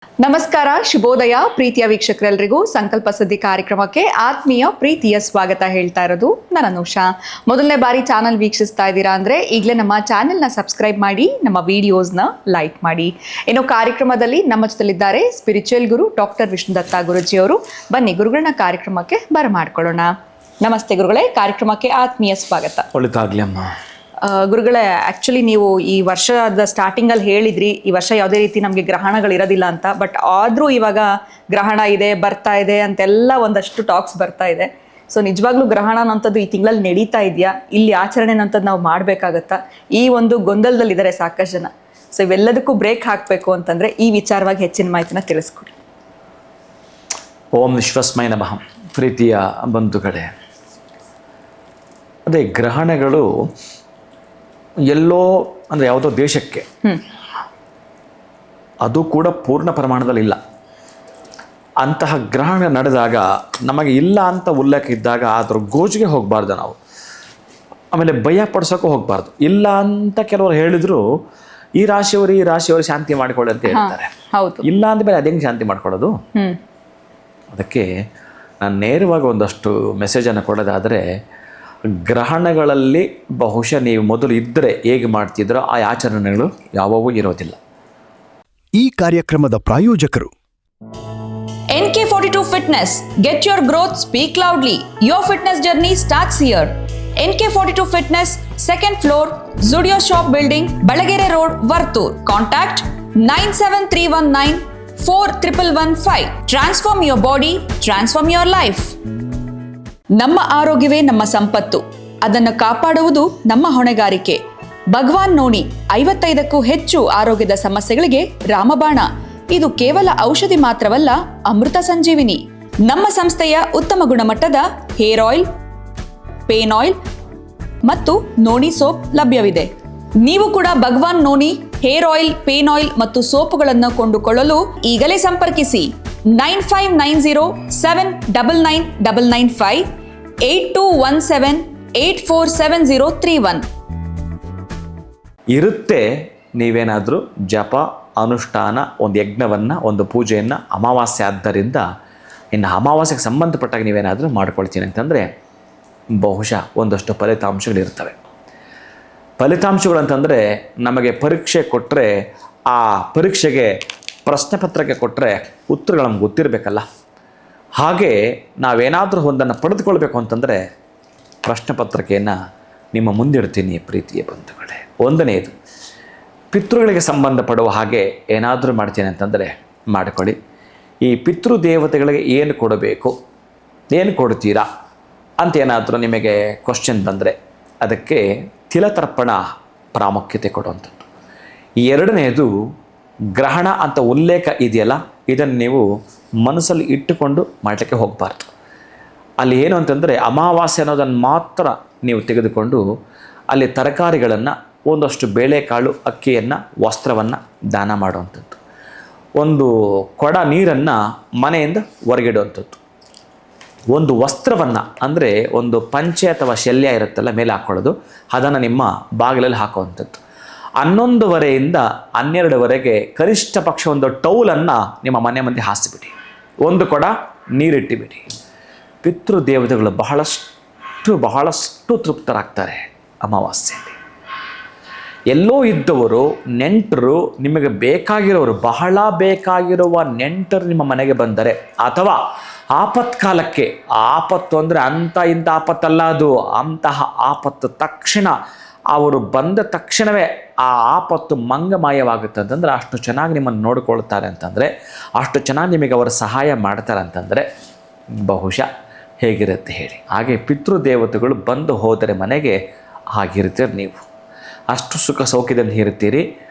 ನಮಸ್ಕಾರ, ಶುಭೋದಯ ಪ್ರೀತಿಯ ವೀಕ್ಷಕರೆಲ್ಲರಿಗೂ ಸಂಕಲ್ಪ ಸುದ್ದಿ ಕಾರ್ಯಕ್ರಮಕ್ಕೆ ಆತ್ಮೀಯ ಪ್ರೀತಿಯ ಸ್ವಾಗತ ಹೇಳ್ತಾ ಇರೋದು ನಾನು ಅನುಷಾ. ಮೊದಲನೇ ಬಾರಿ ಚಾನಲ್ ವೀಕ್ಷಿಸ್ತಾ ಇದ್ದೀರಾ ಅಂದರೆ ಈಗಲೇ ನಮ್ಮ ಚಾನೆಲ್ನ ಸಬ್ಸ್ಕ್ರೈಬ್ ಮಾಡಿ, ನಮ್ಮ ವಿಡಿಯೋಸ್ನ ಲೈಕ್ ಮಾಡಿ. ಇನ್ನು ಕಾರ್ಯಕ್ರಮದಲ್ಲಿ ನಮ್ಮ ಜೊತೆಲಿದ್ದಾರೆ ಸ್ಪಿರಿಚುವಲ್ ಗುರು ಡಾಕ್ಟರ್ ವಿಷ್ಣುದತ್ತ ಗುರುಜಿಯವರು. ಬನ್ನಿ ಗುರುಗಳನ್ನ ಕಾರ್ಯಕ್ರಮಕ್ಕೆ ಬರಮಾಡ್ಕೊಳ್ಳೋಣ. ನಮಸ್ತೆ ಗುರುಗಳೇ, ಕಾರ್ಯಕ್ರಮಕ್ಕೆ ಆತ್ಮೀಯ ಸ್ವಾಗತ. ಒಳ್ಳೆದಾಗ್ಲಿ ಅಮ್ಮ. ಗುರುಗಳೇ, ಆ್ಯಕ್ಚುಲಿ ನೀವು ಈ ವರ್ಷದ ಸ್ಟಾರ್ಟಿಂಗಲ್ಲಿ ಹೇಳಿದ್ರಿ ಈ ವರ್ಷ ಯಾವುದೇ ರೀತಿ ನಮಗೆ ಗ್ರಹಣಗಳಿರೋದಿಲ್ಲ ಅಂತ. ಬಟ್ ಆದರೂ ಇವಾಗ ಗ್ರಹಣ ಇದೆ, ಬರ್ತಾ ಇದೆ ಅಂತೆಲ್ಲ ಒಂದಷ್ಟು ಟಾಕ್ಸ್ ಬರ್ತಾ ಇದೆ. ಸೊ ನಿಜವಾಗ್ಲೂ ಗ್ರಹಣ ಅನ್ನೋಂಥದ್ದು ಈ ತಿಂಗಳಲ್ಲಿ ನಡೀತಾ ಇದೆಯಾ, ಇಲ್ಲಿ ಆಚರಣೆ ಅನ್ನೋಂಥದ್ದು ನಾವು ಮಾಡಬೇಕಾಗತ್ತಾ, ಈ ಒಂದು ಗೊಂದಲದಲ್ಲಿದ್ದಾರೆ ಸಾಕಷ್ಟು ಜನ. ಸೊ ಇವೆಲ್ಲದಕ್ಕೂ ಬ್ರೇಕ್ ಹಾಕಬೇಕು ಅಂತಂದರೆ ಈ ವಿಚಾರವಾಗಿ ಹೆಚ್ಚಿನ ಮಾಹಿತಿನ ತಿಳಿಸ್ಕೊಡಿ. ಓಂ ವಿಶ್ವಸ್ಮೈ ನಮಃ. ಪ್ರೀತಿಯ ಬಂಧುಗಳೇ, ಅದೇ ಗ್ರಹಣಗಳು ಎಲ್ಲೋ ಅಂದರೆ ಯಾವುದೋ ದೇಶಕ್ಕೆ, ಅದು ಕೂಡ ಪೂರ್ಣ ಪ್ರಮಾಣದಲ್ಲಿಲ್ಲ. ಅಂತಹ ಗ್ರಹಣ ನಡೆದಾಗ ನಮಗೆ ಇಲ್ಲ ಅಂತ ಉಲ್ಲೇಖ ಇದ್ದಾಗ ಅದ್ರ ಗೋಜಿಗೆ ಹೋಗಬಾರ್ದು ನಾವು. ಆಮೇಲೆ ಭಯ ಪಡಿಸೋಕ್ಕೂ ಹೋಗಬಾರ್ದು. ಇಲ್ಲ ಅಂತ ಕೆಲವರು ಹೇಳಿದ್ರು, ಈ ರಾಶಿಯವರು ಶಾಂತಿ ಮಾಡಿಕೊಳ್ಳಿ ಅಂತ ಹೇಳ್ತಾರೆ. ಇಲ್ಲ ಅಂದಮೇಲೆ ಅದು ಹೆಂಗೆ ಶಾಂತಿ ಮಾಡ್ಕೊಳ್ಳೋದು? ಅದಕ್ಕೆ ನಾನು ನೇರವಾಗಿ ಒಂದಷ್ಟು ಮೆಸೇಜನ್ನು ಕೊಡೋದಾದರೆ, ಗ್ರಹಣಗಳಲ್ಲಿ ಬಹುಶಃ ನೀವು ಮೊದಲು ಇದ್ದರೆ ಹೇಗೆ ಮಾಡ್ತಿದ್ರೋ ಆ ಆಚರಣೆಗಳು ಯಾವವೂ ಇರೋದಿಲ್ಲ. ಈ ಕಾರ್ಯಕ್ರಮದ ಪ್ರಾಯೋಜಕರು NK42 Fitness. Get your growth, speak loudly. Your fitness journey starts here. NK42 Fitness, second floor, Zudio Shop Building, Balagere Road, Vartur. Contact 973194115. Transform your body, transform your life. ನಮ್ಮ ಆರೋಗ್ಯವೇ ನಮ್ಮ ಸಂಪತ್ತು, ಅದನ್ನು ಕಾಪಾಡುವುದು ನಮ್ಮ ಹೊಣೆಗಾರಿಕೆ. ಭಗವಾನ್ ನೋನಿ 55ಕ್ಕೂ ಹೆಚ್ಚು ಆರೋಗ್ಯದ ಸಮಸ್ಯೆಗಳಿಗೆ ರಾಮಬಾಣ. ಇದು ಕೇವಲ ಔಷಧಿ ಮಾತ್ರವಲ್ಲ, ಅಮೃತ ಸಂಜೀವಿನಿ. ನಮ್ಮ ಸಂಸ್ಥೆಯ ಉತ್ತಮ ಗುಣಮಟ್ಟದ ಹೇರ್ ಆಯಿಲ್, ಪೇನ್ ಆಯಿಲ್ ಮತ್ತು ನೋನಿ ಸೋಪ್ ಲಭ್ಯವಿದೆ. ನೀವು ಕೂಡ Bhagwan noni hair oil, pain oil ಮತ್ತು ಸೋಪುಗಳನ್ನು ಕೊಂಡುಕೊಳ್ಳಲು ಈಗಲೇ ಸಂಪರ್ಕಿಸಿ 9590799995 8217847031. ಇರುತ್ತೆ. ನೀವೇನಾದರೂ ಜಪ, ಅನುಷ್ಠಾನ, ಒಂದು ಯಜ್ಞವನ್ನು, ಒಂದು ಪೂಜೆಯನ್ನು ಅಮಾವಾಸ್ಯೆ ಆದ್ದರಿಂದ ಇನ್ನು ಅಮಾವಾಸ್ಯೆಗೆ ಸಂಬಂಧಪಟ್ಟಾಗ ನೀವೇನಾದರೂ ಮಾಡ್ಕೊಳ್ತೀನಿ ಅಂತಂದರೆ ಬಹುಶಃ ಒಂದಷ್ಟು ಫಲಿತಾಂಶಗಳಿರ್ತವೆ. ಫಲಿತಾಂಶಗಳಂತಂದರೆ ನಮಗೆ ಪರೀಕ್ಷೆ ಕೊಟ್ಟರೆ, ಆ ಪರೀಕ್ಷೆಗೆ ಪ್ರಶ್ನೆ ಪತ್ರಿಕೆ ಕೊಟ್ಟರೆ ಉತ್ತರಗಳು ನಮ್ಗೆ ಗೊತ್ತಿರಬೇಕಲ್ಲ. ಹಾಗೆ ನಾವೇನಾದರೂ ಒಂದನ್ನು ಪಡೆದುಕೊಳ್ಬೇಕು ಅಂತಂದರೆ ಪ್ರಶ್ನೆ ಪತ್ರಿಕೆಯನ್ನು ನಿಮ್ಮ ಮುಂದಿಡ್ತೀನಿ ಪ್ರೀತಿಯ ಬಂಧುಗಳೇ. ಒಂದನೆಯದು, ಪಿತೃಗಳಿಗೆ ಸಂಬಂಧಪಡುವ ಹಾಗೆ ಏನಾದರೂ ಮಾಡ್ತೀನಿ ಅಂತಂದರೆ ಮಾಡಿಕೊಳ್ಳಿ. ಈ ಪಿತೃ ದೇವತೆಗಳಿಗೆ ಏನು ಕೊಡಬೇಕು, ಏನು ಕೊಡ್ತೀರಾ ಅಂತ ಏನಾದರೂ ನಿಮಗೆ ಕ್ವಶನ್ ಬಂದರೆ ಅದಕ್ಕೆ ತಿಲತರ್ಪಣ ಪ್ರಾಮುಖ್ಯತೆ ಕೊಡುವಂಥದ್ದು. ಎರಡನೆಯದು, ಗ್ರಹಣ ಅಂತ ಉಲ್ಲೇಖ ಇದೆಯಲ್ಲ, ಇದನ್ನು ನೀವು ಮನಸ್ಸಲ್ಲಿ ಇಟ್ಟುಕೊಂಡು ಮಾಡಲಿಕ್ಕೆ ಹೋಗಬಾರ್ದು. ಅಲ್ಲಿ ಏನು ಅಂತಂದರೆ ಅಮಾವಾಸ್ಯೆ ಅನ್ನೋದನ್ನು ಮಾತ್ರ ನೀವು ತೆಗೆದುಕೊಂಡು ಅಲ್ಲಿ ತರಕಾರಿಗಳನ್ನು, ಒಂದಷ್ಟು ಬೇಳೆಕಾಳು, ಅಕ್ಕಿಯನ್ನು, ವಸ್ತ್ರವನ್ನು ದಾನ ಮಾಡುವಂಥದ್ದು. ಒಂದು ಕೊಡ ನೀರನ್ನು ಮನೆಯಿಂದ ಹೊರಗಿಡುವಂಥದ್ದು. ಒಂದು ವಸ್ತ್ರವನ್ನು ಅಂದರೆ ಒಂದು ಪಂಚೆ ಅಥವಾ ಶಲ್ಯ ಇರುತ್ತಲ್ಲ ಮೇಲೆ ಹಾಕ್ಕೊಳ್ಳೋದು, ಅದನ್ನು ನಿಮ್ಮ ಬಾಗಿಲಲ್ಲಿ ಹಾಕುವಂಥದ್ದು. 11:30ಯಿಂದ 12:00ವರೆಗೆ ಕನಿಷ್ಠ ಪಕ್ಷ ಒಂದು ಟೌಲನ್ನು ನಿಮ್ಮ ಮನೆ ಮುಂದೆ ಹಾಸಿಬಿಡಿ. ಒಂದು ಕೊಡ ನೀರಿಟ್ಟಿಬಿಡಿ. ಪಿತೃದೇವತೆಗಳು ಬಹಳಷ್ಟು ತೃಪ್ತರಾಗ್ತಾರೆ ಅಮಾವಾಸ್ಯೆಯಲ್ಲಿ. ಎಲ್ಲೋ ಇದ್ದವರು, ನೆಂಟರು, ನಿಮಗೆ ಬೇಕಾಗಿರೋರು, ಬಹಳ ಬೇಕಾಗಿರುವ ನೆಂಟರು ನಿಮ್ಮ ಮನೆಗೆ ಬಂದರೆ, ಅಥವಾ ಆಪತ್ಕಾಲಕ್ಕೆ, ಆಪತ್ತು ಅಂದರೆ ಅಂಥ ಇಂಥ ಆಪತ್ತಲ್ಲ, ಅದು ಅಂತಹ ಆಪತ್ತು ತಕ್ಷಣ ಅವರು ಬಂದ ತಕ್ಷಣವೇ ಆ ಆಪತ್ತು ಮಂಗಮಾಯವಾಗುತ್ತೆ ಅಂತಂದರೆ, ಅಷ್ಟು ಚೆನ್ನಾಗಿ ನಿಮ್ಮನ್ನು ನೋಡಿಕೊಳ್ತಾರೆ ಅಂತಂದರೆ, ಅಷ್ಟು ಚೆನ್ನಾಗಿ ನಿಮಗೆ ಅವರು ಸಹಾಯ ಮಾಡ್ತಾರೆ ಅಂತಂದರೆ ಬಹುಶಃ ಹೇಗಿರುತ್ತೆ ಹೇಳಿ. ಹಾಗೆ ಪಿತೃದೇವತೆಗಳು ಬಂದು ಹೋದರೆ ಮನೆಗೆ ಹಾಗಿರ್ತೀರಿ ನೀವು, ಅಷ್ಟು ಸುಖ ಸೌಖ್ಯದಿಂದ ಇರ್ತೀರಿ.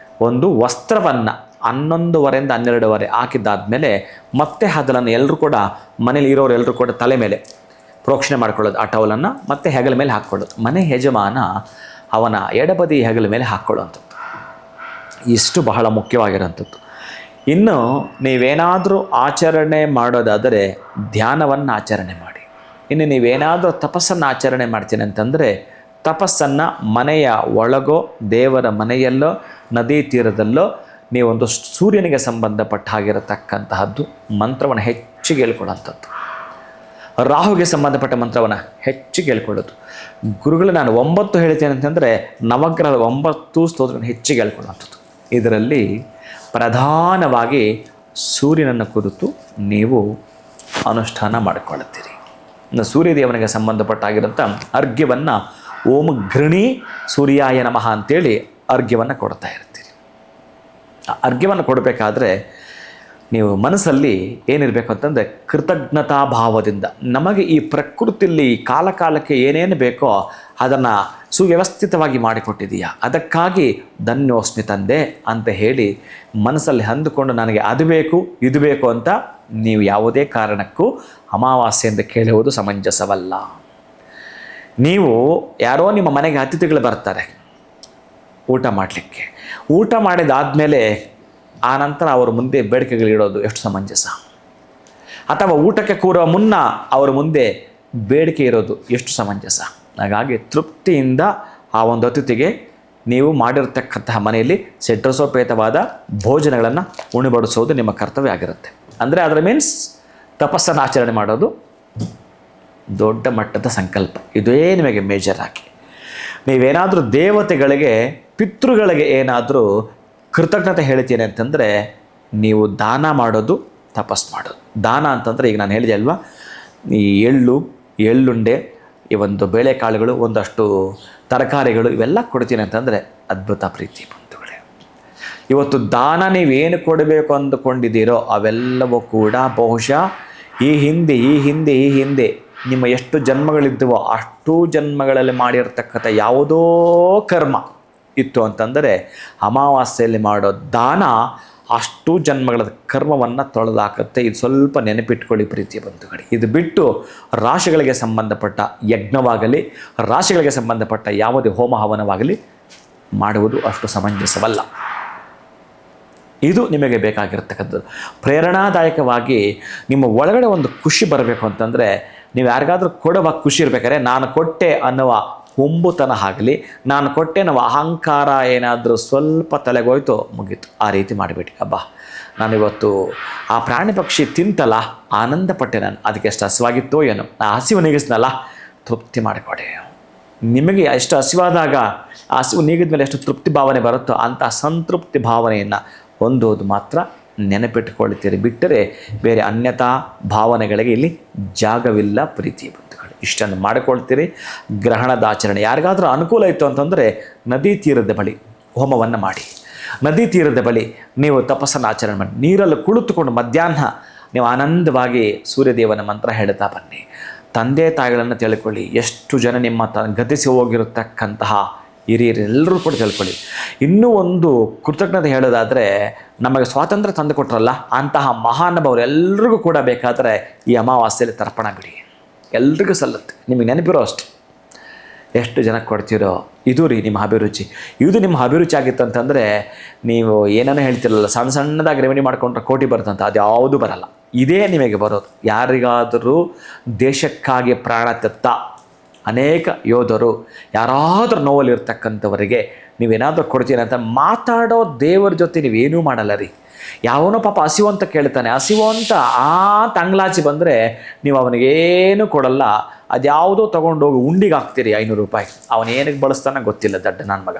ಒಂದು ವಸ್ತ್ರವನ್ನು 11:30ಯಿಂದ 12:00 ಹಾಕಿದ್ದಾದಮೇಲೆ ಮತ್ತೆ ಅದನ್ನು ಎಲ್ಲರೂ ಕೂಡ, ಮನೇಲಿ ಇರೋರು ಎಲ್ಲರೂ ಕೂಡ ತಲೆ ಮೇಲೆ ಪ್ರೋಕ್ಷಣೆ ಮಾಡ್ಕೊಳ್ಳೋದು, ಆ ಟವಲನ್ನು ಮತ್ತೆ ಹೆಗಲ ಮೇಲೆ ಹಾಕ್ಕೊಳ್ಳೋದು. ಮನೆ ಯಜಮಾನ ಅವನ ಎಡಬದಿ ಹೆಗಲ ಮೇಲೆ ಹಾಕ್ಕೊಳ್ಳುವಂಥದ್ದು. ಇಷ್ಟು ಬಹಳ ಮುಖ್ಯವಾಗಿರೋಂಥದ್ದು. ಇನ್ನು ನೀವೇನಾದರೂ ಆಚರಣೆ ಮಾಡೋದಾದರೆ ಧ್ಯಾನವನ್ನು ಆಚರಣೆ ಮಾಡಿ. ಇನ್ನು ನೀವೇನಾದರೂ ತಪಸ್ಸನ್ನು ಆಚರಣೆ ಮಾಡ್ತೀನಿ ಅಂತಂದರೆ ತಪಸ್ಸನ್ನು ಮನೆಯ ಒಳಗೋ, ದೇವರ ಮನೆಯಲ್ಲೋ, ನದಿ ತೀರದಲ್ಲೋ ನೀವೊಂದು ಸೂರ್ಯನಿಗೆ ಸಂಬಂಧಪಟ್ಟ ಹಾಗಿರತಕ್ಕಂತಹದ್ದು ಮಂತ್ರವನ್ನು ಹೆಚ್ಚಿಗೆ ಹೇಳ್ಕೊಳ್ಳೋಂಥದ್ದು. ರಾಹುಗೆ ಸಂಬಂಧಪಟ್ಟ ಮಂತ್ರವನ್ನು ಹೆಚ್ಚಿಗೆ ಹೇಳ್ಕೊಳ್ಳೋದು. ಗುರುಗಳು ನಾನು 9 ಹೇಳ್ತೇನೆ ಅಂತಂದರೆ ನವಗ್ರಹದ 9 ಸ್ತೋತ್ರಗಳನ್ನು ಹೆಚ್ಚಿಗೆ ಹೇಳ್ಕೊಳ್ಳುವಂಥದ್ದು. ಇದರಲ್ಲಿ ಪ್ರಧಾನವಾಗಿ ಸೂರ್ಯನನ್ನು ಕುರಿತು ನೀವು ಅನುಷ್ಠಾನ ಮಾಡಿಕೊಳ್ಳುತ್ತೀರಿ. ಸೂರ್ಯದೇವನಿಗೆ ಸಂಬಂಧಪಟ್ಟಾಗಿರೋಂಥ ಅರ್ಘ್ಯವನ್ನು ಓಂ ಘೃಣಿ ಸೂರ್ಯಾಯ ನಮಃ ಅಂತೇಳಿ ಅರ್ಘ್ಯವನ್ನು ಕೊಡ್ತಾ ಇರ್ತೀರಿ. ಆ ಅರ್ಘ್ಯವನ್ನು ಕೊಡಬೇಕಾದ್ರೆ ನೀವು ಮನಸ್ಸಲ್ಲಿ ಏನಿರಬೇಕು ಅಂತಂದರೆ ಕೃತಜ್ಞತಾ ಭಾವದಿಂದ ನಮಗೆ ಈ ಪ್ರಕೃತಿಯಲ್ಲಿ ಕಾಲಕಾಲಕ್ಕೆ ಏನೇನು ಬೇಕೋ ಅದನ್ನು ಸುವ್ಯವಸ್ಥಿತವಾಗಿ ಮಾಡಿಕೊಟ್ಟಿದೆಯಾ, ಅದಕ್ಕಾಗಿ ಧನ್ಯೋಸ್ಮಿ ತಂದೆ ಅಂತ ಹೇಳಿ ಮನಸ್ಸಲ್ಲಿ ಅಂದುಕೊಂಡು ನನಗೆ ಅದು ಬೇಕು ಇದು ಬೇಕು ಅಂತ ನೀವು ಯಾವುದೇ ಕಾರಣಕ್ಕೂ ಅಮಾವಾಸ್ಯೆಯಿಂದ ಕೇಳುವುದು ಸಮಂಜಸವಲ್ಲ. ನೀವು ಯಾರೋ ನಿಮ್ಮ ಮನೆಗೆ ಅತಿಥಿಗಳು ಬರ್ತಾರೆ ಊಟ ಮಾಡಲಿಕ್ಕೆ, ಊಟ ಮಾಡಿದಾದಮೇಲೆ ಆ ನಂತರ ಅವರ ಮುಂದೆ ಬೇಡಿಕೆಗಳಿಡೋದು ಎಷ್ಟು ಸಮಂಜಸ? ಅಥವಾ ಊಟಕ್ಕೆ ಕೂರುವ ಮುನ್ನ ಅವರ ಮುಂದೆ ಬೇಡಿಕೆ ಇರೋದು ಎಷ್ಟು ಸಮಂಜಸ? ಹಾಗಾಗಿ ತೃಪ್ತಿಯಿಂದ ಆ ಒಂದು ಅತಿಥಿಗೆ ನೀವು ಮಾಡಿರತಕ್ಕಂತಹ ಮನೆಯಲ್ಲಿ ಷಡ್ರಸೋಪೇತವಾದ ಭೋಜನಗಳನ್ನು ಉಣಬಡಿಸೋದು ನಿಮ್ಮ ಕರ್ತವ್ಯ ಆಗಿರುತ್ತೆ. ಅಂದರೆ ಅದರ ಮೀನ್ಸ್ ತಪಸ್ಸನ್ನು ಆಚರಣೆ ಮಾಡೋದು ದೊಡ್ಡ ಮಟ್ಟದ ಸಂಕಲ್ಪ. ಇದೇ ನಿಮಗೆ ಮೇಜರ್ ಆಗಿ ನೀವೇನಾದರೂ ದೇವತೆಗಳಿಗೆ ಪಿತೃಗಳಿಗೆ ಏನಾದರೂ ಕೃತಜ್ಞತೆ ಹೇಳ್ತೀನಿ ಅಂತಂದರೆ ನೀವು ದಾನ ಮಾಡೋದು, ತಪಸ್ಸು ಮಾಡೋದು. ದಾನ ಅಂತಂದರೆ ಈಗ ನಾನು ಹೇಳಿದೆ ಅಲ್ವಾ, ಈ ಎಳ್ಳುಂಡೆ, ಈ ಒಂದು ಬೇಳೆಕಾಳುಗಳು, ಒಂದಷ್ಟು ತರಕಾರಿಗಳು ಇವೆಲ್ಲ ಕೊಡ್ತೀನಿ ಅಂತಂದರೆ ಅದ್ಭುತ ಪ್ರೀತಿ ಬಂಧುಗಳೇ. ಇವತ್ತು ದಾನ ನೀವೇನು ಕೊಡಬೇಕು ಅಂದುಕೊಂಡಿದ್ದೀರೋ ಅವೆಲ್ಲವೂ ಕೂಡ ಬಹುಶಃ ಈ ಹಿಂದೆ ನಿಮ್ಮ ಎಷ್ಟು ಜನ್ಮಗಳಿದ್ದವೋ ಅಷ್ಟೂ ಜನ್ಮಗಳಲ್ಲಿ ಮಾಡಿರ್ತಕ್ಕಂಥ ಯಾವುದೋ ಕರ್ಮ ಇತ್ತು ಅಂತಂದರೆ ಅಮಾವಾಸ್ಯೆಯಲ್ಲಿ ಮಾಡೋ ದಾನ ಅಷ್ಟು ಜನ್ಮಗಳ ಕರ್ಮವನ್ನು ತೊಳೆದಾಕತ್ತೆ. ಇದು ಸ್ವಲ್ಪ ನೆನಪಿಟ್ಕೊಳ್ಳಿ ಪ್ರೀತಿಯ ಬಂಧುಗಳು. ಇದು ಬಿಟ್ಟು ರಾಶಿಗಳಿಗೆ ಸಂಬಂಧಪಟ್ಟ ಯಜ್ಞವಾಗಲಿ, ರಾಶಿಗಳಿಗೆ ಸಂಬಂಧಪಟ್ಟ ಯಾವುದೇ ಹೋಮ ಹವನವಾಗಲಿ ಮಾಡುವುದು ಅಷ್ಟು ಸಮಂಜಸವಲ್ಲ. ಇದು ನಿಮಗೆ ಬೇಕಾಗಿರ್ತಕ್ಕಂಥದ್ದು. ಪ್ರೇರಣಾದಾಯಕವಾಗಿ ನಿಮ್ಮ ಒಳಗಡೆ ಒಂದು ಖುಷಿ ಬರಬೇಕು ಅಂತಂದರೆ ನೀವು ಯಾರಿಗಾದ್ರೂ ಕೊಡುವ ಖುಷಿ ಇರಬೇಕಾದ್ರೆ ನಾನು ಕೊಟ್ಟೆ ಅನ್ನುವ ಹುಂಬುತನ ಆಗಲಿ, ನಾನು ಕೊಟ್ಟೆ ಅನ್ನುವ ಅಹಂಕಾರ ಏನಾದರೂ ಸ್ವಲ್ಪ ತಲೆಗೋಯ್ತು ಮುಗೀತು. ಆ ರೀತಿ ಮಾಡಿಬಿಟ್ಟು ಅಬ್ಬಾ ನಾನಿವತ್ತು ಆ ಪ್ರಾಣಿ ಪಕ್ಷಿ ತಿಂತಲ್ಲ, ಆನಂದಪಟ್ಟೆ, ನಾನು ಅದಕ್ಕೆ ಎಷ್ಟು ಹಸಿವಾಗಿತ್ತೋ ಏನೋ, ಆ ಹಸಿವು ನೀಗಿಸ್ನಲ್ಲ, ತೃಪ್ತಿ ಮಾಡಿಕೊಡೆ. ನಿಮಗೆ ಎಷ್ಟು ಹಸಿವಾದಾಗ ಆ ಹಸಿವು ನೀಗಿದ ಮೇಲೆ ಎಷ್ಟು ತೃಪ್ತಿ ಭಾವನೆ ಬರುತ್ತೋ ಅಂಥ ಸಂತೃಪ್ತಿ ಭಾವನೆಯನ್ನು ಹೊಂದೋದು ಮಾತ್ರ ನೆನಪಿಟ್ಟುಕೊಳ್ತೀರಿ. ಬಿಟ್ಟರೆ ಬೇರೆ ಅನ್ಯತಾ ಭಾವನೆಗಳಿಗೆ ಇಲ್ಲಿ ಜಾಗವಿಲ್ಲ ಪ್ರೀತಿ ಬಂಧುಗಳು. ಇಷ್ಟನ್ನು ಮಾಡಿಕೊಳ್ತೀರಿ. ಗ್ರಹಣದ ಆಚರಣೆ ಯಾರಿಗಾದರೂ ಅನುಕೂಲ ಇತ್ತು ಅಂತಂದರೆ ನದಿ ತೀರದ ಬಳಿ ಹೋಮವನ್ನು ಮಾಡಿ, ನದಿ ತೀರದ ಬಳಿ ನೀವು ತಪಸ್ಸನ್ನು ಆಚರಣೆ ಮಾಡಿ, ನೀರಲ್ಲಿ ಕುಳಿತುಕೊಂಡು ಮಧ್ಯಾಹ್ನ ನೀವು ಆನಂದವಾಗಿ ಸೂರ್ಯದೇವನ ಮಂತ್ರ ಹೇಳ್ತಾ ಬನ್ನಿ. ತಂದೆ ತಾಯಿಗಳನ್ನು ತಿಳ್ಕೊಳ್ಳಿ. ಎಷ್ಟು ಜನ ನಿಮ್ಮ ಗತಿಸಿ ಹೋಗಿರತಕ್ಕಂತಹ ಹಿರಿಯರೆಲ್ಲರೂ ಕೂಡ ತಿಳ್ಕೊಳ್ಳಿ. ಇನ್ನೂ ಒಂದು ಕೃತಜ್ಞತೆ ಹೇಳೋದಾದರೆ, ನಮಗೆ ಸ್ವಾತಂತ್ರ್ಯ ತಂದು ಕೊಟ್ಟರಲ್ಲ ಅಂತಹ ಮಹಾನುಭಾವರೆಲ್ಲರಿಗೂ ಕೂಡ ಬೇಕಾದರೆ ಈ ಅಮಾವಾಸ್ಯೆಯಲ್ಲಿ ತರ್ಪಣ ಬಿಡಿ, ಎಲ್ರಿಗೂ ಸಲ್ಲುತ್ತೆ. ನಿಮಗೆ ನೆನಪಿರೋ ಅಷ್ಟು ಎಷ್ಟು ಜನಕ್ಕೆ ಕೊಡ್ತೀರೋ ಇದು ರೀ ನಿಮ್ಮ ಅಭಿರುಚಿ. ಇದು ನಿಮ್ಮ ಅಭಿರುಚಿ ಆಗಿತ್ತು ಅಂತಂದರೆ ನೀವು ಏನೇನೋ ಹೇಳ್ತಿರಲ್ಲ, ಸಣ್ಣ ಸಣ್ಣದಾಗಿ ರೆವೆನ್ಯೂ ಮಾಡ್ಕೊಂಡ್ರೆ ಕೋಟಿ ಬರುತ್ತಂತ, ಅದು ಯಾವುದೂ ಬರಲ್ಲ. ಇದೇ ನಿಮಗೆ ಬರೋದು. ಯಾರಿಗಾದರೂ ದೇಶಕ್ಕಾಗಿ ಪ್ರಾಣ ತೆತ್ತ ಅನೇಕ ಯೋಧರು, ಯಾರಾದರೂ ನೋವಲ್ಲಿರ್ತಕ್ಕಂಥವರಿಗೆ ನೀವೇನಾದರೂ ಕೊಡ್ತೀನಿ ಅಂತ ಮಾತಾಡೋ ದೇವರ ಜೊತೆ ನೀವೇನೂ ಮಾಡಲ್ಲ ರೀ. ಯಾವನೋ ಪಾಪ ಹಸಿವು ಅಂತ ಕೇಳ್ತಾನೆ, ಹಸಿವು ಅಂತ ತಂಗ್ಲಾಚಿ ಬಂದರೆ ನೀವು ಅವನಿಗೇನು ಕೊಡಲ್ಲ. ಅದ್ಯಾವುದೋ ತೊಗೊಂಡೋಗಿ ಉಂಡಿಗೆ ಹಾಕ್ತೀರಿ 500 ರೂಪಾಯಿ. ಅವನೇನಕ್ಕೆ ಬಳಸ್ತಾನೆ ಗೊತ್ತಿಲ್ಲ, ದಡ್ಡ ನನ್ನ ಮಗ.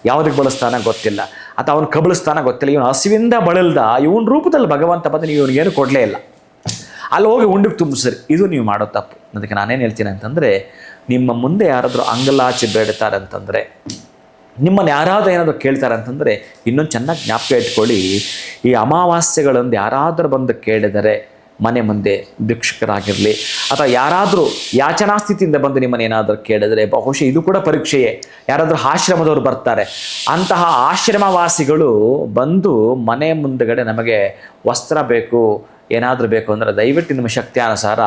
ಯಾವುದಕ್ಕೆ ಬಳಸ್ತಾನೆ ಗೊತ್ತಿಲ್ಲ, ಅಥವಾ ಅವನು ಕಬಳಿಸ್ತಾನೆ ಗೊತ್ತಿಲ್ಲ. ಇವನು ಹಸಿವಿಂದ ಬಳಲ್ದ ಇವನ ರೂಪದಲ್ಲಿ ಭಗವಂತ ಬಂದು ನೀವು ಇವನಿಗೇನು ಕೊಡಲೇ ಇಲ್ಲ, ಅಲ್ಲಿ ಹೋಗಿ ಉಂಡಿಗೆ ತುಂಬಿಸ್ರಿ. ಇದು ನೀವು ಮಾಡೋ ತಪ್ಪು. ಅದಕ್ಕೆ ನಾನೇನು ಹೇಳ್ತೀನಿ ಅಂತಂದರೆ, ನಿಮ್ಮ ಮುಂದೆ ಯಾರಾದರೂ ಅಂಗಲಾಚಿ ಬೇಡ್ತಾರೆ ಅಂತಂದರೆ, ನಿಮ್ಮನ್ನು ಯಾರಾದರೂ ಏನಾದರೂ ಕೇಳ್ತಾರೆ ಅಂತಂದರೆ ಇನ್ನೊಂದು ಚೆನ್ನಾಗಿ ಜ್ಞಾಪಕ ಇಟ್ಕೊಳ್ಳಿ. ಈ ಅಮಾವಾಸ್ಯೆಗಳೊಂದು ಯಾರಾದರೂ ಬಂದು ಕೇಳಿದರೆ, ಮನೆ ಮುಂದೆ ಭಿಕ್ಷುಕರಾಗಿರಲಿ ಅಥವಾ ಯಾರಾದರೂ ಯಾಚನಾ ಸ್ಥಿತಿಯಿಂದ ಬಂದು ನಿಮ್ಮನ್ನು ಏನಾದರೂ ಕೇಳಿದರೆ, ಬಹುಶಃ ಇದು ಕೂಡ ಪರೀಕ್ಷೆಯೇ. ಯಾರಾದರೂ ಆಶ್ರಮದವರು ಬರ್ತಾರೆ, ಅಂತಹ ಆಶ್ರಮವಾಸಿಗಳು ಬಂದು ಮನೆ ಮುಂದಗಡೆ ನಮಗೆ ವಸ್ತ್ರ ಬೇಕು, ಏನಾದರೂ ಬೇಕು ಅಂದರೆ ದಯವಿಟ್ಟು ನಿಮ್ಮ ಶಕ್ತಿಯಾನುಸಾರ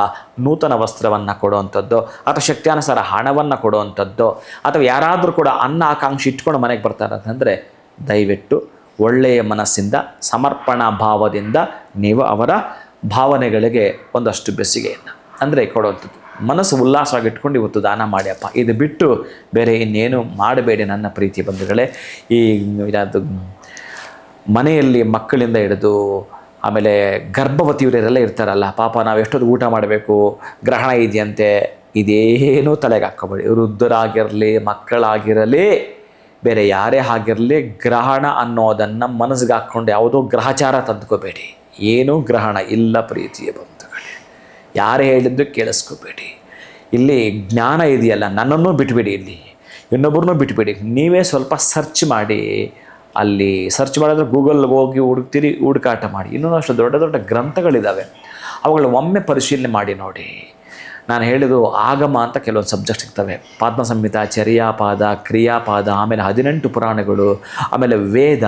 ನೂತನ ವಸ್ತ್ರವನ್ನು ಕೊಡುವಂಥದ್ದು ಅಥವಾ ಶಕ್ತಿಯಾನುಸಾರ ಹಣವನ್ನು ಕೊಡುವಂಥದ್ದು, ಅಥವಾ ಯಾರಾದರೂ ಕೂಡ ಅನ್ನ ಆಕಾಂಕ್ಷೆ ಇಟ್ಕೊಂಡು ಮನೆಗೆ ಬರ್ತಾರೆ ಅಂತಂದರೆ ದಯವಿಟ್ಟು ಒಳ್ಳೆಯ ಮನಸ್ಸಿಂದ ಸಮರ್ಪಣಾ ಭಾವದಿಂದ ನೀವು ಅವರ ಭಾವನೆಗಳಿಗೆ ಒಂದಷ್ಟು ಬೆಸುಗೆಯನ್ನು ಅಂದರೆ ಕೊಡುವಂಥದ್ದು. ಮನಸ್ಸು ಉಲ್ಲಾಸವಾಗಿ ಇಟ್ಕೊಂಡು ಇವತ್ತು ದಾನ ಮಾಡಿಯಪ್ಪ. ಇದು ಬಿಟ್ಟು ಬೇರೆ ಇನ್ನೇನು ಮಾಡಬೇಡಿ ನನ್ನ ಪ್ರೀತಿ ಬಂಧುಗಳೇ. ಈ ಮನೆಯಲ್ಲಿ ಮಕ್ಕಳಿಂದ ಹಿಡಿದು ಆಮೇಲೆ ಗರ್ಭವತಿಯವರೆಲ್ಲ ಇರ್ತಾರಲ್ಲ, ಪಾಪ ನಾವು ಎಷ್ಟೊತ್ತು ಊಟ ಮಾಡಬೇಕು, ಗ್ರಹಣ ಇದೆಯಂತೆ, ಇದೇನೂ ತಲೆಗೆ ಹಾಕ್ಕೋಬೇಡಿ. ವೃದ್ಧರಾಗಿರಲಿ, ಮಕ್ಕಳಾಗಿರಲಿ, ಬೇರೆ ಯಾರೇ ಆಗಿರಲಿ, ಗ್ರಹಣ ಅನ್ನೋದನ್ನು ಮನಸ್ಸಿಗೆ ಹಾಕ್ಕೊಂಡು ಯಾವುದೋ ಗ್ರಹಚಾರ ತಂದ್ಕೋಬೇಡಿ. ಏನೂ ಗ್ರಹಣ ಇಲ್ಲ ಪ್ರೀತಿಯ ಬಂಧುಗಳೇ. ಯಾರೇ ಹೇಳಿದ್ದು ಕೇಳಿಸ್ಕೋಬೇಡಿ. ಇಲ್ಲಿ ಜ್ಞಾನ ಇದೆಯಲ್ಲ, ನನ್ನನ್ನು ಬಿಟ್ಬಿಡಿ, ಇಲ್ಲಿ ಇನ್ನೊಬ್ಬರನ್ನೂ ಬಿಟ್ಬಿಡಿ. ನೀವೇ ಸ್ವಲ್ಪ ಸರ್ಚ್ ಮಾಡಿ, ಅಲ್ಲಿ ಸರ್ಚ್ ಮಾಡಿದ್ರೆ ಗೂಗಲ್ಗೆ ಹೋಗಿ ಹುಡುಕ್ತೀರಿ, ಹುಡುಕಾಟ ಮಾಡಿ. ಇನ್ನೂ ಅಷ್ಟು ದೊಡ್ಡ ದೊಡ್ಡ ಗ್ರಂಥಗಳಿದ್ದಾವೆ, ಅವುಗಳು ಒಮ್ಮೆ ಪರಿಶೀಲನೆ ಮಾಡಿ ನೋಡಿ. ನಾನು ಹೇಳಿದ್ದು ಆಗಮ ಅಂತ ಕೆಲವೊಂದು ಸಬ್ಜೆಕ್ಟ್ ಸಿಗ್ತವೆ, ಪಾದ್ಮ ಸಂಹಿತ, ಚರ್ಯಾಪಾದ, ಕ್ರಿಯಾಪಾದ, ಆಮೇಲೆ 18 ಪುರಾಣಗಳು, ಆಮೇಲೆ ವೇದ,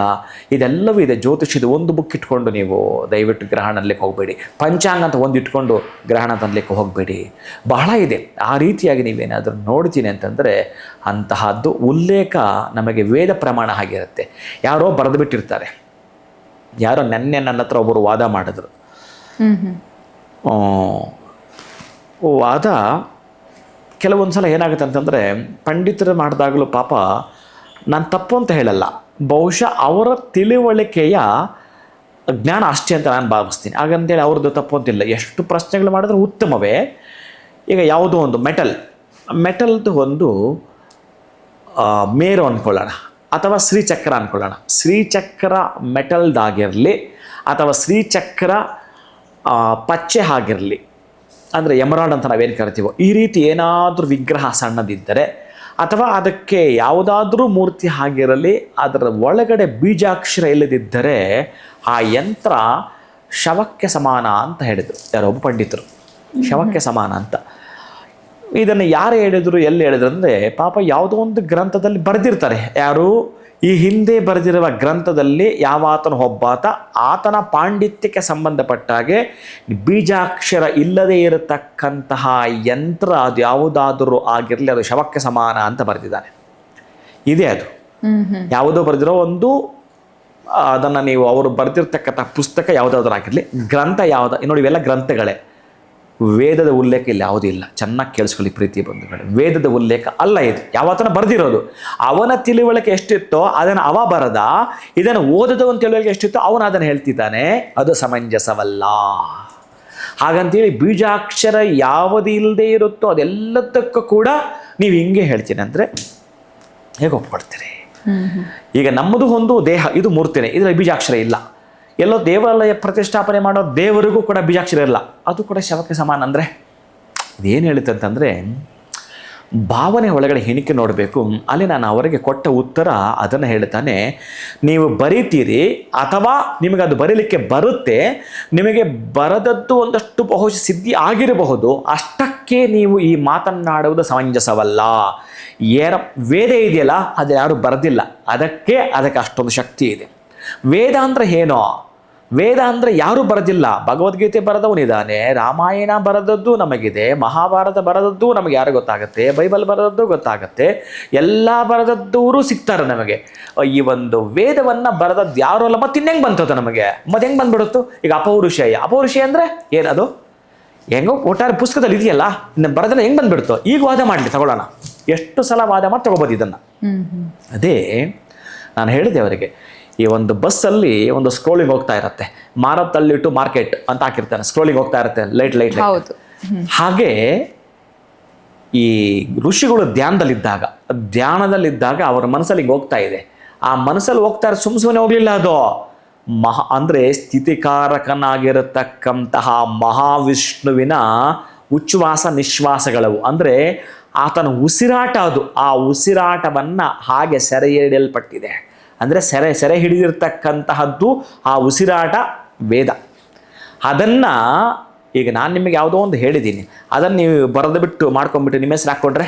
ಇದೆಲ್ಲವೂ ಇದೆ. ಜ್ಯೋತಿಷದ ಒಂದು ಬುಕ್ ಇಟ್ಕೊಂಡು ನೀವು ದಯವಿಟ್ಟು ಗ್ರಹಣ ಅನ್ಲಿಕ್ಕೆ ಹೋಗಬೇಡಿ. ಪಂಚಾಂಗ ಅಂತ ಒಂದು ಇಟ್ಕೊಂಡು ಗ್ರಹಣ ತನ್ನಲಿಕ್ಕೆ ಹೋಗಬೇಡಿ. ಬಹಳ ಇದೆ. ಆ ರೀತಿಯಾಗಿ ನೀವೇನಾದರೂ ನೋಡ್ತೀನಿ ಅಂತಂದರೆ ಅಂತಹದ್ದು ಉಲ್ಲೇಖ ನಮಗೆ ವೇದ ಪ್ರಮಾಣ ಆಗಿರುತ್ತೆ. ಯಾರೋ ಬರೆದು ಬಿಟ್ಟಿರ್ತಾರೆ. ಯಾರೋ ನೆನ್ನೆ ನನ್ನ ಹತ್ರ ಒಬ್ಬರು ವಾದ ಮಾಡಿದ್ರು. ವಾದ ಕೆಲವೊಂದು ಸಲ ಏನಾಗುತ್ತೆ ಅಂತಂದರೆ, ಪಂಡಿತರು ಮಾಡಿದಾಗಲೂ ಪಾಪ ನಾನು ತಪ್ಪು ಅಂತ ಹೇಳಲ್ಲ, ಬಹುಶಃ ಅವರ ತಿಳುವಳಿಕೆಯ ಜ್ಞಾನ ಅಷ್ಟೇ ಅಂತ ನಾನು ಭಾವಿಸ್ತೀನಿ. ಹಾಗಂತೇಳಿ ಅವ್ರದ್ದು ತಪ್ಪು ಅಂತಿಲ್ಲ. ಎಷ್ಟು ಪ್ರಶ್ನೆಗಳು ಮಾಡಿದ್ರೆ ಉತ್ತಮವೇ. ಈಗ ಯಾವುದೋ ಒಂದು ಮೆಟಲ್ದು ಒಂದು ಮೇರು ಅಂದ್ಕೊಳ್ಳೋಣ, ಅಥವಾ ಶ್ರೀಚಕ್ರ ಅಂದ್ಕೊಳ್ಳೋಣ. ಶ್ರೀಚಕ್ರ ಮೆಟಲ್ದಾಗಿರಲಿ ಅಥವಾ ಶ್ರೀಚಕ್ರ ಪಚ್ಚೆ ಆಗಿರಲಿ, ಅಂದರೆ ಎಮರಾಲ್ಡ್ ಅಂತ ನಾವೇನು ಕರಿತೀವೋ, ಈ ರೀತಿ ಏನಾದರೂ ವಿಗ್ರಹ ಸಣ್ಣದಿದ್ದರೆ ಅಥವಾ ಅದಕ್ಕೆ ಯಾವುದಾದ್ರೂ ಮೂರ್ತಿ ಆಗಿರಲಿ, ಅದರ ಒಳಗಡೆ ಬೀಜಾಕ್ಷರ ಇಲ್ಲದಿದ್ದರೆ ಆ ಯಂತ್ರ ಶವಕ್ಕೆ ಸಮಾನ ಅಂತ ಹೇಳಿದರು ಯಾರೊಬ್ಬ ಪಂಡಿತರು. ಶವಕ್ಕೆ ಸಮಾನ ಅಂತ. ಇದನ್ನು ಯಾರು ಹೇಳಿದರು, ಎಲ್ಲಿ ಹೇಳಿದ್ರು ಅಂದರೆ, ಪಾಪ ಯಾವುದೋ ಒಂದು ಗ್ರಂಥದಲ್ಲಿ ಬರೆದಿರ್ತಾರೆ. ಯಾರು ಈ ಹಿಂದೆ ಬರೆದಿರುವ ಗ್ರಂಥದಲ್ಲಿ ಯಾವಾತನ ಒಬ್ಬಾತ ಆತನ ಪಾಂಡಿತ್ಯಕ್ಕೆ ಸಂಬಂಧಪಟ್ಟಾಗೆ ಬೀಜಾಕ್ಷರ ಇಲ್ಲದೇ ಇರತಕ್ಕಂತಹ ಯಂತ್ರ ಅದು ಯಾವುದಾದರೂ ಆಗಿರಲಿ, ಅದು ಶವಕ್ಕೆ ಸಮಾನ ಅಂತ ಬರೆದಿದ್ದಾನೆ. ಇದೇ ಅದು ಯಾವುದೋ ಬರೆದಿರೋ ಒಂದು, ಅದನ್ನು ನೀವು ಅವರು ಬರೆದಿರ್ತಕ್ಕಂಥ ಪುಸ್ತಕ ಯಾವುದಾದ್ರೂ ಆಗಿರಲಿ, ಗ್ರಂಥ ಯಾವುದು ನೋಡಿ, ಇವೆಲ್ಲ ಗ್ರಂಥಗಳೇ. ವೇದದ ಉಲ್ಲೇಖ ಇಲ್ಲಿ ಯಾವುದೂ ಇಲ್ಲ. ಚೆನ್ನಾಗಿ ಕೇಳಿಸ್ಕೊಳ್ಳಿ ಪ್ರೀತಿ ಬಂಧುಗಳು, ವೇದದ ಉಲ್ಲೇಖ ಅಲ್ಲ ಇದು. ಯಾವತ್ತನ ಬರೆದಿರೋದು, ಅವನ ತಿಳುವಳಿಕೆ ಎಷ್ಟಿತ್ತೋ ಅದನ್ನು ಅವ ಬರದ, ಇದನ್ನು ಓದದವನ ತಿಳುವಳಿಕೆ ಎಷ್ಟಿತ್ತೋ ಅವನು ಅದನ್ನು ಹೇಳ್ತಿದ್ದಾನೆ. ಅದು ಸಮಂಜಸವಲ್ಲ. ಹಾಗಂತೇಳಿ ಬೀಜಾಕ್ಷರ ಯಾವುದು ಇಲ್ಲದೆ ಇರುತ್ತೋ ಅದೆಲ್ಲದಕ್ಕೂ ಕೂಡ ನೀವು ಹಿಂಗೆ ಹೇಳ್ತೀನಿ ಅಂದರೆ ಹೇಗೆ ಒಪ್ಕೊಳ್ತೀರಿ? ಈಗ ನಮ್ಮದು ಒಂದು ದೇಹ, ಇದು ಮೂರ್ತಿನೇ, ಇದರಲ್ಲಿ ಬೀಜಾಕ್ಷರ ಇಲ್ಲ. ಎಲ್ಲೋ ದೇವಾಲಯ ಪ್ರತಿಷ್ಠಾಪನೆ ಮಾಡೋ ದೇವರಿಗೂ ಕೂಡ ಬೀಜಾಕ್ಷರ ಇಲ್ಲ, ಅದು ಕೂಡ ಶವಕ್ಕೆ ಸಮಾನ. ಅಂದರೆ ಇದೇನು ಹೇಳುತ್ತೆ ಅಂತಂದರೆ, ಭಾವನೆ ಒಳಗಡೆ ಹೆಣಿಕೆ ನೋಡಬೇಕು. ಅಲ್ಲಿ ನಾನು ಅವರಿಗೆ ಕೊಟ್ಟ ಉತ್ತರ ಅದನ್ನು ಹೇಳ್ತಾನೆ. ನೀವು ಬರೀತೀರಿ ಅಥವಾ ನಿಮಗೆ ಅದು ಬರೀಲಿಕ್ಕೆ ಬರುತ್ತೆ, ನಿಮಗೆ ಬರದದ್ದು ಒಂದಷ್ಟು ಬಹುಶಃ ಸಿದ್ಧಿ ಆಗಿರಬಹುದು, ಅಷ್ಟಕ್ಕೆ ನೀವು ಈ ಮಾತನ್ನಾಡುವುದು ಸಮಂಜಸವಲ್ಲ. ವೇದ ಇದೆಯಲ್ಲ, ಅದು ಯಾರು ಬರೆದಿಲ್ಲ, ಅದಕ್ಕೆ ಅಷ್ಟೊಂದು ಶಕ್ತಿ ಇದೆ. ವೇದ ಅಂದರೆ ಏನೋ, ವೇದ ಅಂದರೆ ಯಾರೂ ಬರೆದಿಲ್ಲ. ಭಗವದ್ಗೀತೆ ಬರೆದವನಿದ್ದಾನೆ, ರಾಮಾಯಣ ಬರೆದದ್ದು ನಮಗಿದೆ, ಮಹಾಭಾರತ ಬರೆದದ್ದು ನಮಗೆ ಯಾರು ಗೊತ್ತಾಗುತ್ತೆ, ಬೈಬಲ್ ಬರೆದದ್ದು ಗೊತ್ತಾಗುತ್ತೆ, ಎಲ್ಲ ಬರೆದದ್ದವರು ಸಿಗ್ತಾರೆ ನಮಗೆ. ಈ ಒಂದು ವೇದವನ್ನು ಬರೆದದ್ದು ಯಾರು ಅಲ್ಲ, ಮತ್ತೆ ಇನ್ನೆಂಗೆ ಬಂತದ ನಮಗೆ? ಮತ್ತೆ ಹೆಂಗೆ ಬಂದ್ಬಿಡುತ್ತು? ಈಗ ಅಪೌರುಷೇಯ ಅಂದರೆ ಏನದು? ಹೆಂಗೋ ಒಟ್ಟಾರೆ ಪುಸ್ತಕದಲ್ಲಿ ಇದೆಯಲ್ಲ, ಇನ್ನು ಬರೋದನ್ನ ಹೆಂಗೆ ಬಂದ್ಬಿಡ್ತು? ಈಗ ವಾದ ಮಾಡಲಿ, ತಗೊಳ್ಳೋಣ. ಎಷ್ಟು ಸಲ ವಾದ ಮಾಡಿ ತಗೋಬೋದು ಇದನ್ನು. ಅದೇ ನಾನು ಹೇಳಿದೆ ಅವರಿಗೆ, ಈ ಒಂದು ಬಸ್ಸಲ್ಲಿ ಒಂದು ಸ್ಕ್ರೋಲಿಂಗ್ ಹೋಗ್ತಾ ಇರುತ್ತೆ, ಮಾರತ್ತಳ್ಳಿ ಟು ಮಾರ್ಕೆಟ್ ಅಂತ ಹಾಕಿರ್ತಾನೆ, ಸ್ಕ್ರೋಲಿಂಗ್ ಹೋಗ್ತಾ ಇರುತ್ತೆ, ಲೈಟ್. ಹಾಗೆ ಈ ಋಷಿಗಳು ಧ್ಯಾನದಲ್ಲಿದ್ದಾಗ ಅವರ ಮನಸ್ಸಲ್ಲಿ ಹೋಗ್ತಾ ಇದೆ. ಆ ಮನಸ್ಸಲ್ಲಿ ಹೋಗ್ತಾ ಇರೋ ಸುಮ್ಮನೆ ಹೋಗ್ಲಿಲ್ಲ, ಅದು ಅಂದರೆ ಸ್ಥಿತಿಕಾರಕನಾಗಿರತಕ್ಕಂತಹ ಮಹಾವಿಷ್ಣುವಿನ ಉಚ್ಛ್ವಾಸ ನಿಶ್ವಾಸಗಳವು. ಅಂದರೆ ಆತನ ಉಸಿರಾಟ ಅದು. ಆ ಉಸಿರಾಟವನ್ನು ಹಾಗೆ ಸೆರೆ ಹಿಡಿಯಲ್ಪಟ್ಟಿದೆ. ಅಂದರೆ ಸೆರೆ ಹಿಡಿದಿರ್ತಕ್ಕಂತಹದ್ದು ಆ ಉಸಿರಾಟ ವೇದ. ಅದನ್ನು ಈಗ ನಾನು ನಿಮಗೆ ಯಾವುದೋ ಒಂದು ಹೇಳಿದ್ದೀನಿ, ಅದನ್ನು ನೀವು ಬರೆದು ಬಿಟ್ಟು ಮಾಡ್ಕೊಂಡ್ಬಿಟ್ಟು ನಿಮ್ಮ ಹೆಸರು ಹಾಕ್ಕೊಂಡ್ರೆ,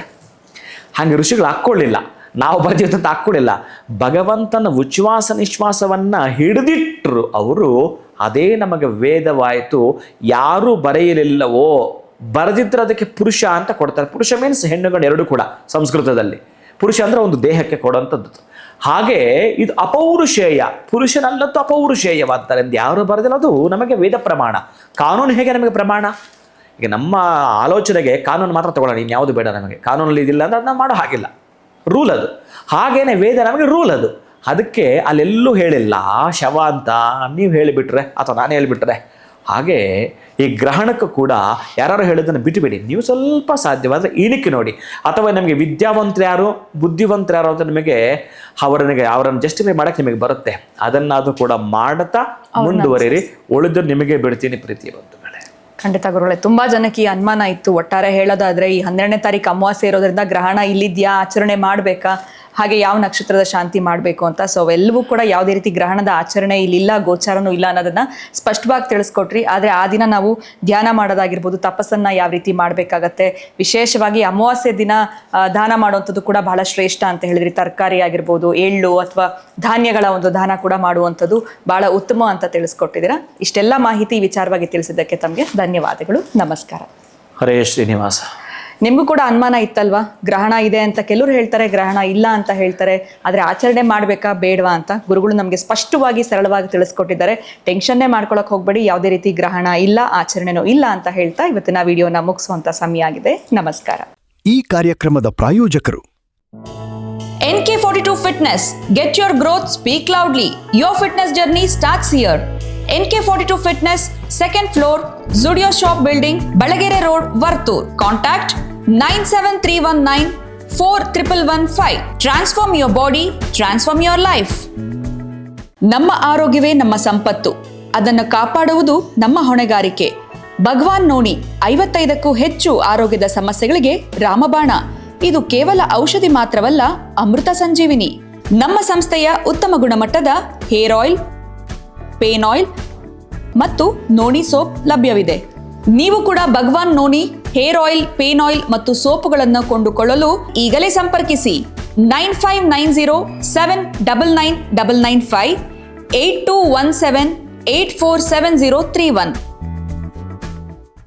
ಹಾಗೆ ಋಷಿಗಳು ಹಾಕ್ಕೊಳ್ಳಿಲ್ಲ, ನಾವು ಬರೆದಿರ್ತಂತ ಹಾಕ್ಕೊಳ್ಳಿಲ್ಲ. ಭಗವಂತನ ಉಚ್ಛ್ವಾಸ ನಿಶ್ವಾಸವನ್ನು ಹಿಡಿದಿಟ್ಟರು ಅವರು, ಅದೇ ನಮಗೆ ವೇದವಾಯಿತು. ಯಾರೂ ಬರೆಯಲಿಲ್ಲವೋ, ಬರೆದಿದ್ದರೆ ಅದಕ್ಕೆ ಪುರುಷ ಅಂತ ಕೊಡ್ತಾರೆ. ಪುರುಷ ಮೀನ್ಸ್ ಹೆಣ್ಣುಗಳು ಎರಡು ಕೂಡ ಸಂಸ್ಕೃತದಲ್ಲಿ. ಪುರುಷ ಅಂದರೆ ಒಂದು ದೇಹಕ್ಕೆ ಕೊಡುವಂಥದ್ದು. ಹಾಗೆ ಇದು ಅಪೌರುಷೇಯ, ಪುರುಷನಲ್ಲದ್ದು ಅಪೌರುಷೇಯವಾಗ್ತಾರೆ ಎಂದು ಯಾರು ಬರೆದಿಲ್ಲ, ಅದು ನಮಗೆ ವೇದ ಪ್ರಮಾಣ. ಕಾನೂನು ಹೇಗೆ ನಮಗೆ ಪ್ರಮಾಣ? ಈಗ ನಮ್ಮ ಆಲೋಚನೆಗೆ ಕಾನೂನು ಮಾತ್ರ ತಗೊಳ್ಳೋಣ, ಇನ್ಯಾವುದು ಬೇಡ ನಮಗೆ. ಕಾನೂನಲ್ಲಿ ಇದಿಲ್ಲ ಅಂದರೆ ಅದನ್ನ ಮಾಡೋ ಹಾಗಿಲ್ಲ, ರೂಲ್ ಅದು. ಹಾಗೇನೆ ವೇದ ನಮಗೆ ರೂಲ್ ಅದು. ಅದಕ್ಕೆ ಅಲ್ಲೆಲ್ಲೂ ಹೇಳಿಲ್ಲ ಶವ ಅಂತ ನೀವು ಹೇಳಿಬಿಟ್ರೆ ಅಥವಾ ನಾನು ಹೇಳಿಬಿಟ್ರೆ. ಹಾಗೆ ಈ ಗ್ರಹಣಕ್ಕೂ ಕೂಡ ಯಾರು ಹೇಳಿದ್ದನ್ನು ಬಿಟ್ಟುಬಿಡಿ, ನೀವು ಸ್ವಲ್ಪ ಸಾಧ್ಯವಾದರೆ ಇಣಿಕೆ ನೋಡಿ. ಅಥವಾ ನಮಗೆ ವಿದ್ಯಾವಂತರು ಯಾರು ಬುದ್ಧಿವಂತರು ಯಾರು ಅಂತ ನಿಮಗೆ ಅವರನ್ನು ಜಸ್ಟಿಫೈ ಮಾಡೋಕ್ಕೆ ನಿಮಗೆ ಬರುತ್ತೆ. ಅದನ್ನಾದರೂ ಕೂಡ ಮಾಡ್ತಾ ಮುಂದುವರಿರಿ. ಉಳಿದು ನಿಮಗೆ ಬಿಡ್ತೀನಿ ಪ್ರೀತಿ ಬಂಧುಗಳೇ. ಖಂಡಿತ ಗುರುಗಳೇ, ತುಂಬಾ ಜನಕ್ಕೆ ಈ ಅನುಮಾನ ಇತ್ತು. ಒಟ್ಟಾರೆ ಹೇಳೋದಾದ್ರೆ ಈ 12ನೇ ತಾರೀಕು ಅಮಾವಾಸ್ಯೆ ಇರೋದ್ರಿಂದ ಗ್ರಹಣ ಇಲ್ಲಿದ್ಯಾ, ಆಚರಣೆ ಮಾಡಬೇಕಾ, ಹಾಗೆ ಯಾವ ನಕ್ಷತ್ರದ ಶಾಂತಿ ಮಾಡಬೇಕು ಅಂತ. ಸೊ ಅವೆಲ್ಲವೂ ಕೂಡ ಯಾವುದೇ ರೀತಿ ಗ್ರಹಣದ ಆಚರಣೆ ಇಲ್ಲಿಲ್ಲ, ಗೋಚಾರನೂ ಇಲ್ಲ ಅನ್ನೋದನ್ನ ಸ್ಪಷ್ಟವಾಗಿ ತಿಳಿಸ್ಕೊಟ್ರಿ. ಆದರೆ ಆ ದಿನ ನಾವು ಧ್ಯಾನ ಮಾಡೋದಾಗಿರ್ಬೋದು, ತಪಸ್ಸನ್ನ ಯಾವ ರೀತಿ ಮಾಡಬೇಕಾಗತ್ತೆ, ವಿಶೇಷವಾಗಿ ಅಮಾವಾಸ್ಯೆ ದಿನ ದಾನ ಮಾಡುವಂಥದ್ದು ಕೂಡ ಬಹಳ ಶ್ರೇಷ್ಠ ಅಂತ ಹೇಳಿದ್ರಿ. ತರಕಾರಿ ಆಗಿರ್ಬೋದು, ಎಳ್ಳು ಅಥವಾ ಧಾನ್ಯಗಳ ಒಂದು ದಾನ ಕೂಡ ಮಾಡುವಂಥದ್ದು ಬಹಳ ಉತ್ತಮ ಅಂತ ತಿಳಿಸ್ಕೊಟ್ಟಿದ್ದೀರಾ. ಇಷ್ಟೆಲ್ಲ ಮಾಹಿತಿ ವಿಚಾರವಾಗಿ ತಿಳಿಸಿದ್ದಕ್ಕೆ ತಮಗೆ ಧನ್ಯವಾದಗಳು. ನಮಸ್ಕಾರ. ಹರೇ ಶ್ರೀನಿವಾಸ. ನಿಮಗೂ ಕೂಡ ಅನುಮಾನ ಇತ್ತಲ್ವಾ, ಗ್ರಹಣ ಇದೆ ಅಂತ ಕೆಲವರು ಹೇಳ್ತಾರೆ, ಗ್ರಹಣ ಇಲ್ಲ ಅಂತ ಹೇಳ್ತಾರೆ. ಆದರೆ ಆಚರಣೆ ಮಾಡಬೇಕಾ ಬೇಡವಾ ಅಂತ ಗುರುಗಳು ನಮಗೆ ಸ್ಪಷ್ಟವಾಗಿ ಸರಳವಾಗಿ ತಿಳಿಸ್ಕೊಟ್ಟಿದ್ದಾರೆ. ಟೆನ್ಷನ್ನೇ ಮಾಡ್ಕೊಳಕ್ಕೆ ಹೋಗಬೇಡಿ, ಯಾವುದೇ ರೀತಿ ಗ್ರಹಣ ಇಲ್ಲ, ಆಚರಣೆನೂ ಇಲ್ಲ ಅಂತ ಹೇಳ್ತಾ ಇವತ್ತಿನ ವಿಡಿಯೋನ ಮುಗಿಸುವಂತ ಸಮಯ ಆಗಿದೆ. ನಮಸ್ಕಾರ. ಈ ಕಾರ್ಯಕ್ರಮದ ಪ್ರಾಯೋಜಕರು NK42 Fitness. Get your growth, speak loudly. Your fitness journey starts here. NK42 Fitness, second floor, Zudio Shop Building, Balagere Road, Vartur. Contact 97319 4115. Transform your body, transform your life. ನಮ್ಮ ಆರೋಗ್ಯವೇ ನಮ್ಮ ಸಂಪತ್ತು, ಅದನ್ನು ಕಾಪಾಡುವುದು ನಮ್ಮ ಹೊಣೆಗಾರಿಕೆ. ಭಗವಾನ್ ನೋಣಿ 55ಕ್ಕೂ ಹೆಚ್ಚು ಆರೋಗ್ಯದ ಸಮಸ್ಯೆಗಳಿಗೆ ರಾಮಬಾಣ. ಇದು ಕೇವಲ ಔಷಧಿ ಮಾತ್ರವಲ್ಲ, ಅಮೃತ ಸಂಜೀವಿನಿ. ನಮ್ಮ ಸಂಸ್ಥೆಯ ಉತ್ತಮ ಗುಣಮಟ್ಟದ ಹೇರ್ ಆಯಿಲ್, ಪೇನ್ ಆಯಿಲ್ ಮತ್ತು ನೋಣಿ ಸೋಪ್ ಲಭ್ಯವಿದೆ. ನೀವು ಕೂಡ ಭಗವಾನ್ ನೋಣಿ ಹೇರ್ ಆಯಿಲ್, ಪೇನ್ ಆಯಿಲ್ ಮತ್ತು ಸೋಪುಗಳನ್ನು ಕೊಂಡುಕೊಳ್ಳಲು ಈಗಲೇ ಸಂಪರ್ಕಿಸಿ 9590799995 8217847031.